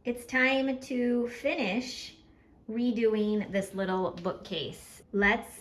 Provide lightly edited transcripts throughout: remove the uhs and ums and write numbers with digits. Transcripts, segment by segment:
It's time to finish redoing this little bookcase. Let's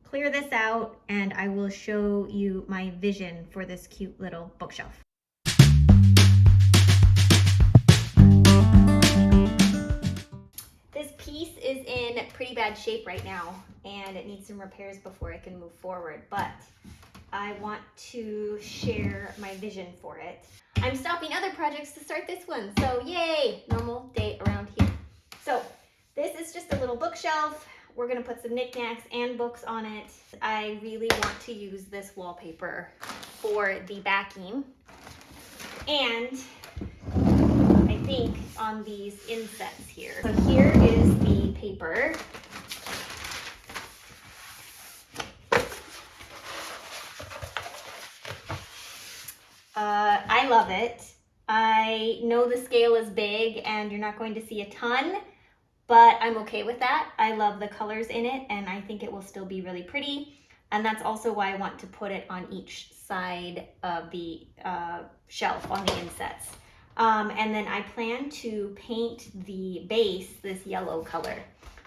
clear this out and I will show you my vision for this cute little bookshelf. This piece is in pretty bad shape right now and it needs some repairs before it can move forward, but I want to share my vision for it. I'm stopping other projects to start this one, so yay, normal day around here. So this is just a little bookshelf. We're gonna put some knickknacks and books on it. I really want to use this wallpaper for the backing. And I think on these insets here. So here is the paper. I love it. I know the scale is big and you're not going to see a ton, but I'm okay with that. I love the colors in it and I think it will still be really pretty. And that's also why I want to put it on each side of the shelf on the insets. And then I plan to paint the base this yellow color.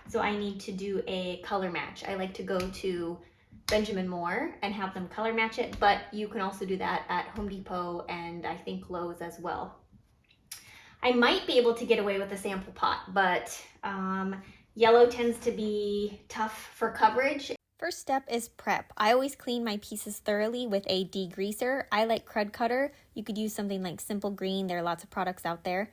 So I need to do a color match. I like to go to Benjamin Moore and have them color match it, but you can also do that at Home Depot and I think Lowe's as well. I might be able to get away with a sample pot, but yellow tends to be tough for coverage. First step is prep. I always clean my pieces thoroughly with a degreaser. I like Crud Cutter. You could use something like Simple Green. There are lots of products out there.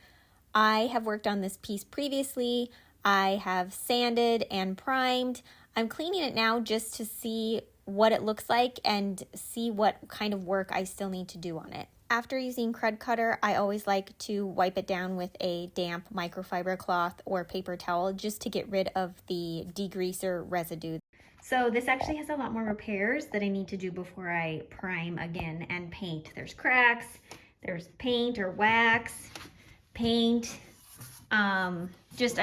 I have worked on this piece previously. I have sanded and primed. I'm cleaning it now just to see what it looks like and see what kind of work I still need to do on it. After using Crud Cutter, I always like to wipe it down with a damp microfiber cloth or paper towel just to get rid of the degreaser residue. So this actually has a lot more repairs that I need to do before I prime again and paint. There's cracks, there's paint or wax, paint. I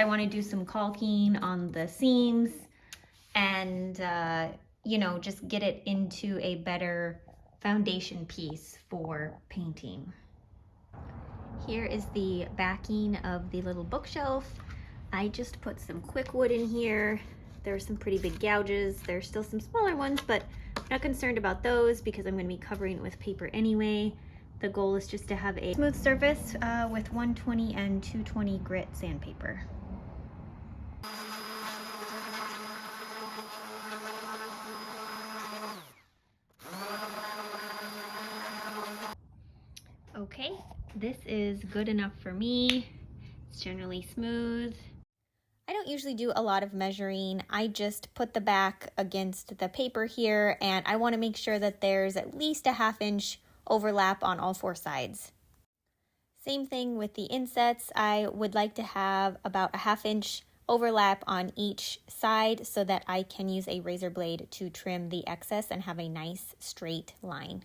want to do some caulking on the seams and, just get it into a better foundation piece for painting. Here is the backing of the little bookshelf. I just put some quick wood in here. There's some pretty big gouges. There's still some smaller ones, but I'm not concerned about those because I'm going to be covering it with paper anyway. The goal is just to have a smooth surface with 120 and 220 grit sandpaper. Okay, this is good enough for me. It's generally smooth. I don't usually do a lot of measuring. I just put the back against the paper here and I want to make sure that there's at least a 1/2 inch overlap on all 4 sides. Same thing with the insets. I would like to have about a 1/2 inch overlap on each side so that I can use a razor blade to trim the excess and have a nice straight line.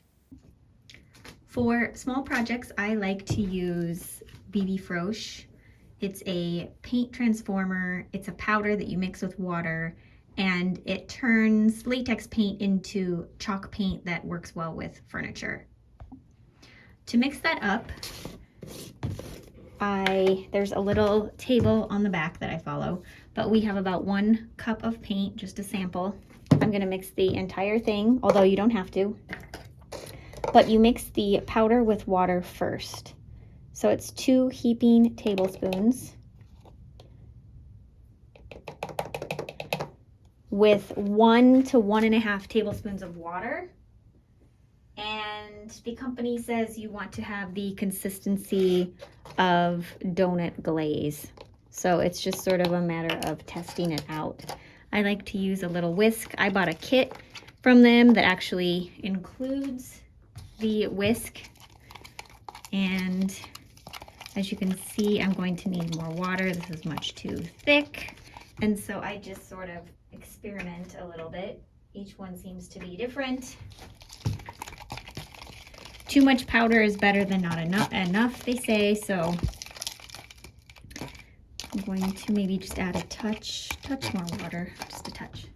For small projects, I like to use BB Frosch. It's a paint transformer. It's a powder that you mix with water and it turns latex paint into chalk paint that works well with furniture. To mix that up, there's a little table on the back that I follow, but we have about 1 cup of paint, just a sample. I'm gonna mix the entire thing, although you don't have to. But you mix the powder with water first. So it's 2 heaping tablespoons with 1 to 1.5 tablespoons of water. And the company says you want to have the consistency of donut glaze. So it's just sort of a matter of testing it out. I like to use a little whisk. I bought a kit from them that actually includes the whisk, and as you can see, I'm going to need more water. This is much too thick, and so I just sort of experiment a little bit. Each one seems to be different. Too much powder is better than not enough, they say, so I'm going to maybe just add a touch more water, just a touch.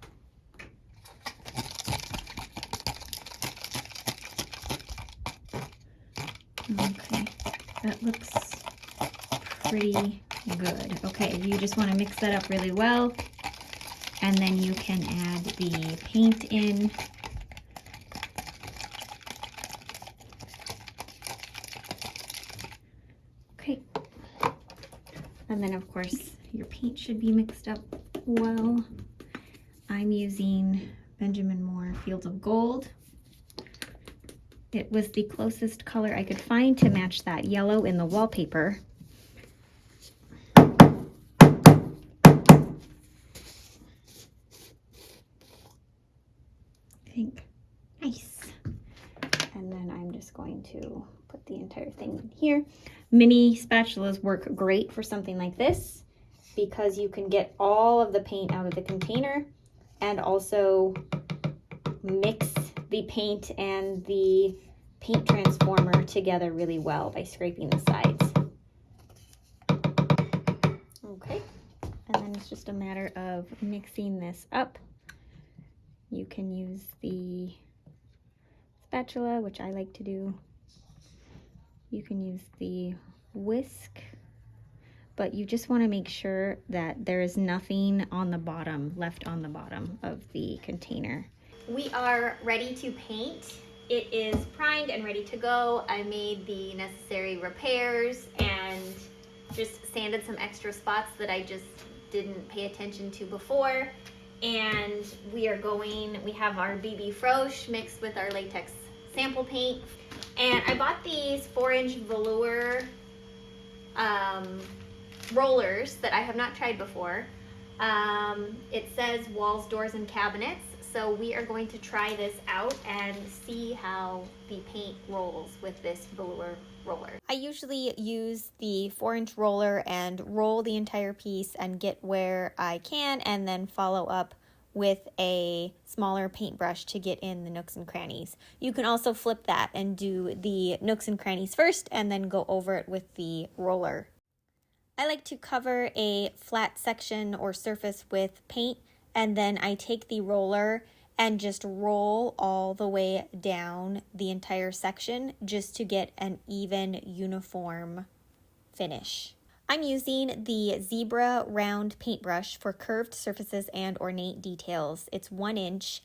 Okay, that looks pretty Good. Okay, you just want to mix that up really well, and then you can add the paint in. Okay. And then of course your paint should be mixed up well. I'm using Benjamin Moore Fields of Gold. It was the closest color I could find to match that yellow in the wallpaper. I think. Nice. And then I'm just going to put the entire thing in here. Mini spatulas work great for something like this because you can get all of the paint out of the container and also mix the paint and the paint transformer together really well by scraping the sides. Okay, and then it's just a matter of mixing this up. You can use the spatula, which I like to do. You can use the whisk, but you just want to make sure that there is nothing on the bottom, left on the bottom of the container. We are ready to paint. It is primed and ready to go. I made the necessary repairs and just sanded some extra spots that I just didn't pay attention to before. And we have our BB Frosch mixed with our latex sample paint. And I bought these 4-inch velour rollers that I have not tried before. It says walls, doors, and cabinets. So we are going to try this out and see how the paint rolls with this velour roller. I usually use the 4-inch roller and roll the entire piece and get where I can, and then follow up with a smaller paintbrush to get in the nooks and crannies. You can also flip that and do the nooks and crannies first and then go over it with the roller. I like to cover a flat section or surface with paint, and then I take the roller and just roll all the way down the entire section just to get an even, uniform finish. I'm using the Zebra round paintbrush for curved surfaces and ornate details. It's 1 inch.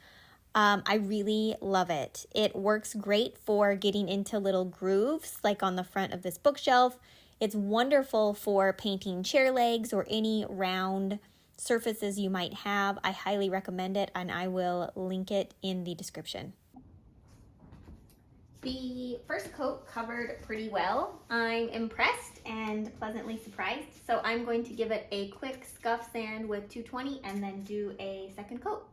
I really love it. It works great for getting into little grooves like on the front of this bookshelf. It's wonderful for painting chair legs or any round surfaces you might have. I highly recommend it, and I will link it in the description. The first coat covered pretty well. I'm impressed and pleasantly surprised. So I'm going to give it a quick scuff sand with 220 and then do a second coat.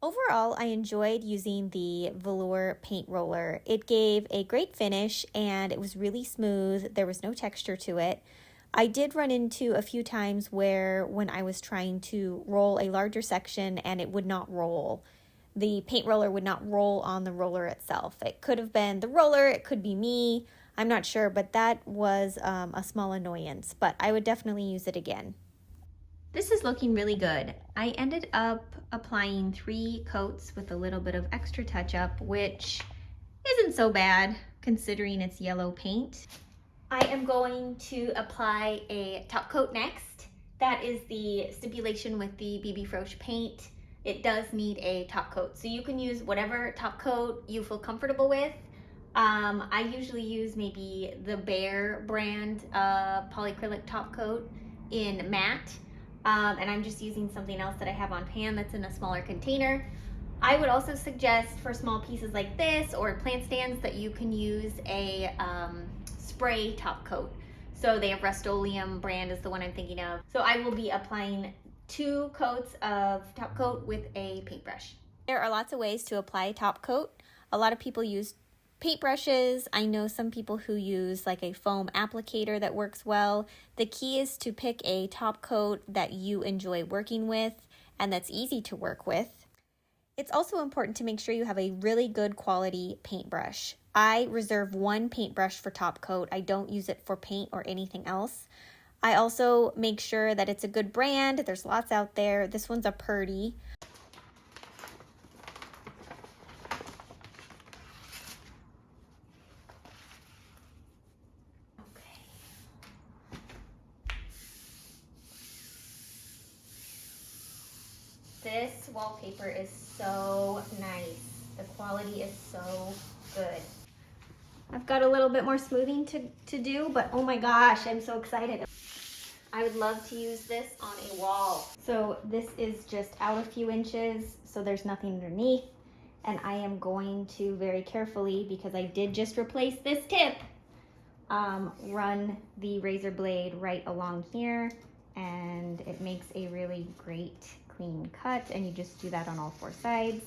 Overall, I enjoyed using the velour paint roller. It gave a great finish and it was really smooth. There was no texture to it. I did run into a few times where when I was trying to roll a larger section and it would not roll. The paint roller would not roll on the roller itself. It could have been the roller, it could be me, I'm not sure, but that was a small annoyance, but I would definitely use it again. This is looking really good. I ended up applying 3 coats with a little bit of extra touch-up, which isn't so bad considering it's yellow paint. I am going to apply a top coat next. That is the stipulation with the BB Frosch paint. It does need a top coat, so you can use whatever top coat you feel comfortable with. I usually use maybe the Bear brand polyacrylic top coat in matte. And I'm just using something else that I have on hand that's in a smaller container. I would also suggest for small pieces like this or plant stands that you can use a spray top coat. So they have Rust-Oleum brand is the one I'm thinking of. So I will be applying 2 coats of top coat with a paintbrush. There are lots of ways to apply top coat. A lot of people use paintbrushes. I know some people who use like a foam applicator that works well. The key is to pick a top coat that you enjoy working with and that's easy to work with. It's also important to make sure you have a really good quality paintbrush. I reserve 1 paintbrush for top coat. I don't use it for paint or anything else. I also make sure that it's a good brand. There's lots out there. This one's a Purdy. This wallpaper is so nice. The quality is so good. I've got a little bit more smoothing to do, but oh my gosh, I'm so excited. I would love to use this on a wall. So this is just out a few inches, so there's nothing underneath. And I am going to very carefully, because I did just replace this tip, run the razor blade right along here, and it makes a really great clean cut, and you just do that on all four sides.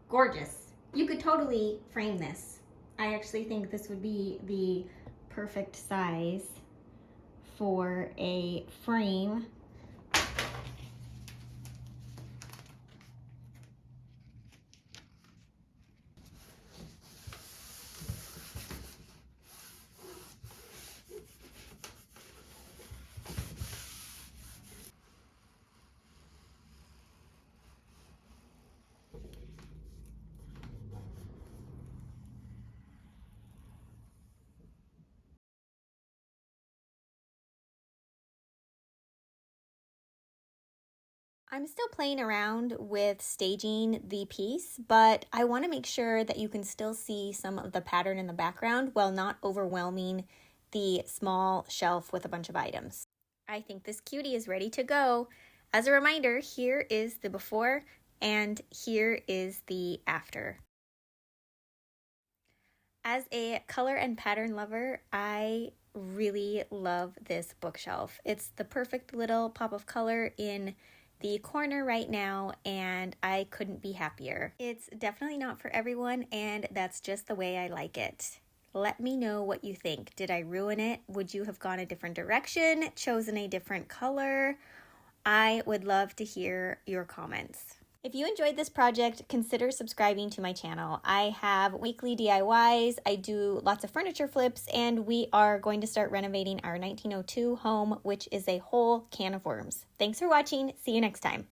Gorgeous. You could totally frame this. I actually think this would be the perfect size for a frame. I'm still playing around with staging the piece, but I want to make sure that you can still see some of the pattern in the background while not overwhelming the small shelf with a bunch of items. I think this cutie is ready to go. As a reminder, here is the before and here is the after. As a color and pattern lover, I really love this bookshelf. It's the perfect little pop of color in the corner right now, and I couldn't be happier. It's definitely not for everyone, and that's just the way I like it. Let me know what you think. Did I ruin it? Would you have gone a different direction, chosen a different color? I would love to hear your comments. If you enjoyed this project, consider subscribing to my channel. I have weekly DIYs, I do lots of furniture flips, and we are going to start renovating our 1902 home, which is a whole can of worms. Thanks for watching. See you next time.